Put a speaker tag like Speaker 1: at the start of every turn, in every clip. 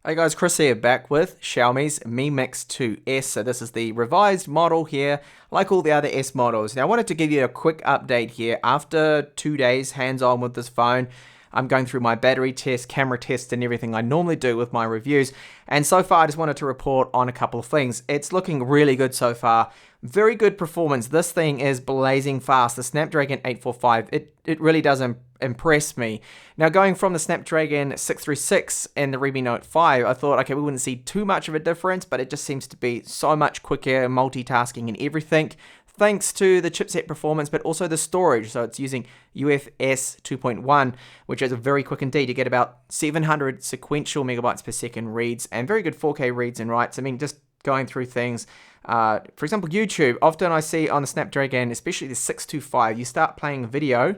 Speaker 1: Hey guys, Chris here, back with Xiaomi's Mi Mix 2S. So this is the revised model here, like all the other S models. Now I wanted to give you a quick update here. After 2 days hands-on with this phone, I'm going through my battery test, camera test, and everything I normally do with my reviews. And so far I just wanted to report on a couple of things. It's looking really good so far. Very good performance. This thing is blazing fast. The Snapdragon 845, it really does impress me. Now, going from the Snapdragon 636 and the Redmi Note 5, I thought, okay, we wouldn't see too much of a difference, but it just seems to be so much quicker, multitasking and everything, thanks to the chipset performance, but also the storage. So it's using UFS 2.1, which is very quick indeed. You get about 700 sequential megabytes per second reads and very good 4K reads and writes. I mean, just going through things. For example, YouTube. Often I see on the Snapdragon, especially the 625, you start playing a video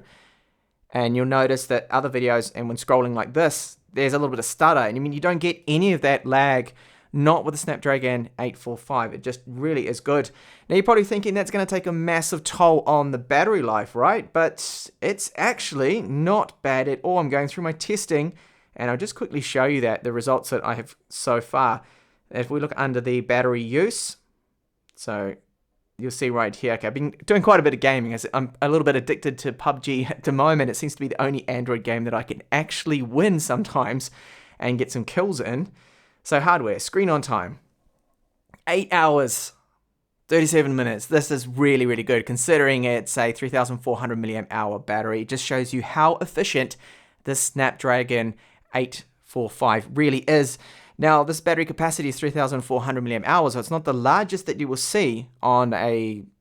Speaker 1: and you'll notice that other videos, and when scrolling like this, there's a little bit of stutter. And I mean, you don't get any of that lag, not with the Snapdragon 845. It just really is good. Now, you're probably thinking that's going to take a massive toll on the battery life, right? But it's actually not bad at all. I'm going through my testing, and I'll just quickly show you the results that I have so far. If we look under the battery use, so you'll see right here, okay, I've been doing quite a bit of gaming. I'm a little bit addicted to PUBG at the moment. It seems to be the only Android game that I can actually win sometimes and get some kills in. So hardware, screen on time, 8 hours, 37 minutes. This is really, really good considering it's a 3,400 milliamp hour battery. It just shows you how efficient this Snapdragon 845 really is. Now, this battery capacity is 3,400 milliamp hours, so it's not the largest that you will see on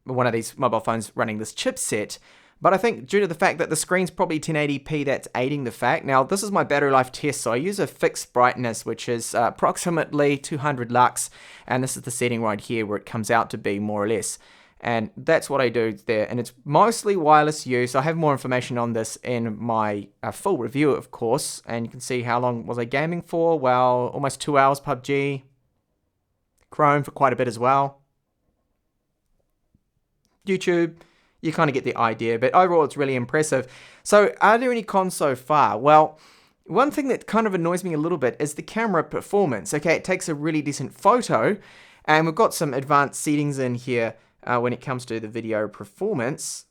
Speaker 1: one of these mobile phones running this chipset. But I think due to the fact that the screen's probably 1080p, that's aiding the fact. Now, this is my battery life test, so I use a fixed brightness, which is approximately 200 lux, and this is the setting right here where it comes out to be more or less. And that's what I do there, and it's mostly wireless use. I have more information on this in my full review, of course, and you can see how long was I gaming for. Well, almost 2 hours PUBG, Chrome for quite a bit as well, YouTube. You kind of get the idea, but overall it's really impressive. So are there any cons so far? Well, one thing that kind of annoys me a little bit is the camera performance. Okay, it takes a really decent photo, and we've got some advanced settings in here when it comes to the video performance.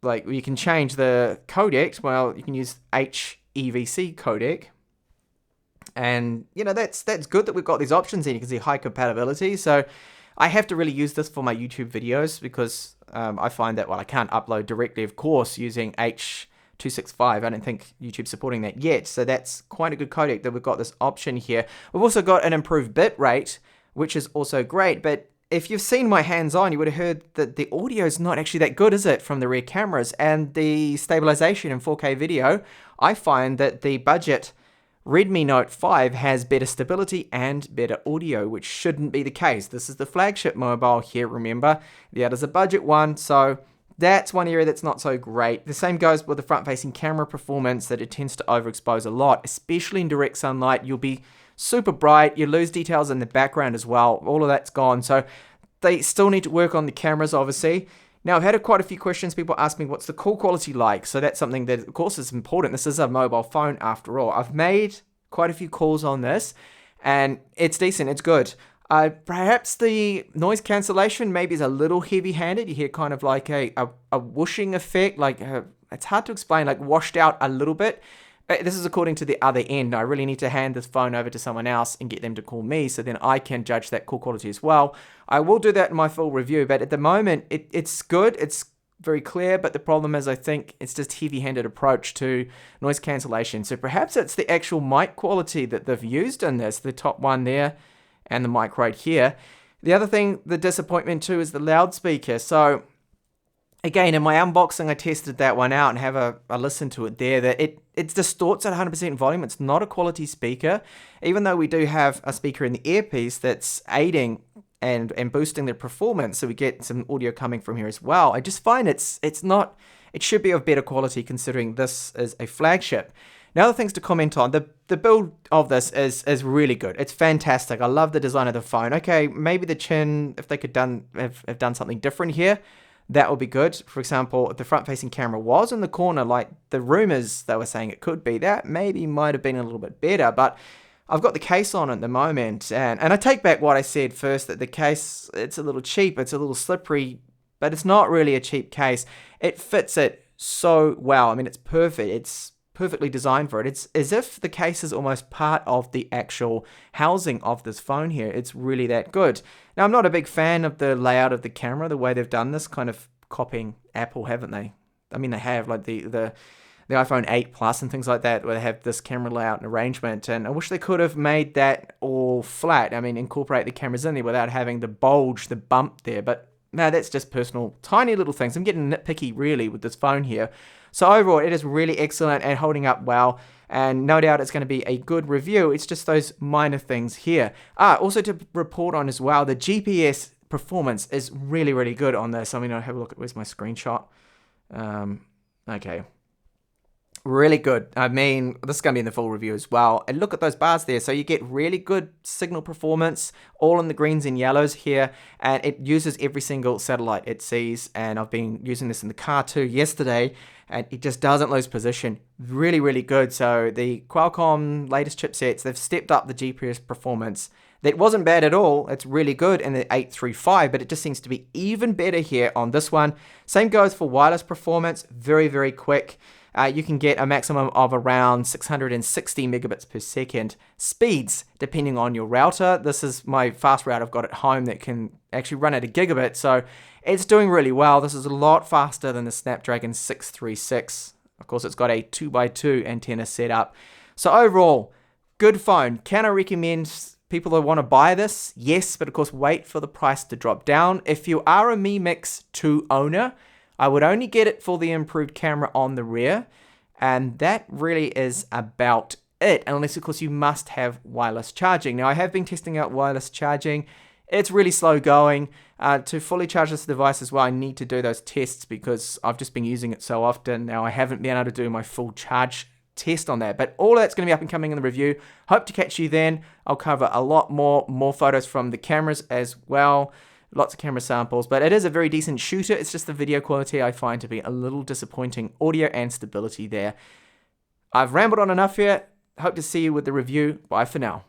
Speaker 1: Like, you can change the codec. Well, you can use HEVC codec, and you know that's good that we've got these options in. You can see high compatibility. So I have to really use this for my YouTube videos because I find that, well, I can't upload directly, of course, using H.265. I don't think YouTube's supporting that yet. So that's quite a good codec that we've got this option here. We've also got an improved bit rate, which is also great. But if you've seen my hands-on, you would have heard that the audio is not actually that good, is it, from the rear cameras? And the stabilization in 4K video, I find that the budget Redmi Note 5 has better stability and better audio, which shouldn't be the case. This is the flagship mobile here, remember. The other's a budget one, so that's one area that's not so great. The same goes with the front-facing camera performance, that it tends to overexpose a lot, especially in direct sunlight. You'll be super bright, you lose details in the background as well. All of that's gone, so they still need to work on the cameras, obviously. Now, I've had quite a few questions. People ask me, what's the call quality like? So that's something that, of course, is important. This is a mobile phone after all. I've made quite a few calls on this, and it's decent. It's good. Perhaps the noise cancellation maybe is a little heavy-handed. You hear kind of like a whooshing effect. Like it's hard to explain, like washed out a little bit. This is according to the other end. I really need to hand this phone over to someone else and get them to call me so then I can judge that call quality as well. I will do that in my full review, but at the moment, it's good. It's very clear, but the problem is I think it's just heavy-handed approach to noise cancellation. So perhaps it's the actual mic quality that they've used in this, the top one there and the mic right here. The other thing, the disappointment too, is the loudspeaker. So again, in my unboxing, I tested that one out and have a listen to it there. That it distorts at 100% volume. It's not a quality speaker, even though we do have a speaker in the earpiece that's aiding and boosting the performance, so we get some audio coming from here as well. I just find it's not. It should be of better quality considering this is a flagship. Now, other things to comment on. The build of this is really good. It's fantastic. I love the design of the phone. Okay, maybe the chin, if they could have done something different here, that would be good. For example, if the front-facing camera was in the corner, like the rumors they were saying it could be, that maybe might have been a little bit better. But I've got the case on at the moment, and I take back what I said first, that the case, it's a little cheap, it's a little slippery, but it's not really a cheap case. It fits it so well. I mean, it's perfect. It's perfectly designed for it. It's as if the case is almost part of the actual housing of this phone here. It's really that good. Now, I'm not a big fan of the layout of the camera, the way they've done this, kind of copying Apple, haven't they? I mean, they have, like the iPhone 8 Plus and things like that, where they have this camera layout and arrangement, and I wish they could have made that all flat. I mean, incorporate the cameras in there without having the bulge, the bump there, but no, that's just personal, tiny little things. I'm getting nitpicky, really, with this phone here. So overall, it is really excellent and holding up well, and no doubt it's going to be a good review. It's just those minor things here. Also to report on as well, the GPS performance is really, really good on this. I mean, I'll have a look at, where's my screenshot? Okay. Really good. I mean, this is going to be in the full review as well. And look at those bars there. So you get really good signal performance, all in the greens and yellows here. And it uses every single satellite it sees. And I've been using this in the car too yesterday. And it just doesn't lose position. Really, really good. So the Qualcomm latest chipsets, they've stepped up the GPS performance. That wasn't bad at all. It's really good in the 835, but it just seems to be even better here on this one. Same goes for wireless performance. Very, very quick. You can get a maximum of around 660 megabits per second speeds, depending on your router. This is my fast router I've got at home that can actually run at a gigabit, so it's doing really well. This is a lot faster than the Snapdragon 636. Of course, it's got a 2x2 antenna setup. So overall, good phone. Can I recommend people that want to buy this? Yes, but of course, wait for the price to drop down. If you are a Mi Mix 2 owner, I would only get it for the improved camera on the rear, and that really is about it, unless of course you must have wireless charging. Now, I have been testing out wireless charging. It's really slow going. To fully charge this device as well, I need to do those tests because I've just been using it so often. Now, I haven't been able to do my full charge test on that, but all that's going to be up and coming in the review. Hope to catch you then. I'll cover a lot more photos from the cameras as well. Lots of camera samples, but it is a very decent shooter. It's just the video quality I find to be a little disappointing. Audio and stability there. I've rambled on enough here. Hope to see you with the review. Bye for now.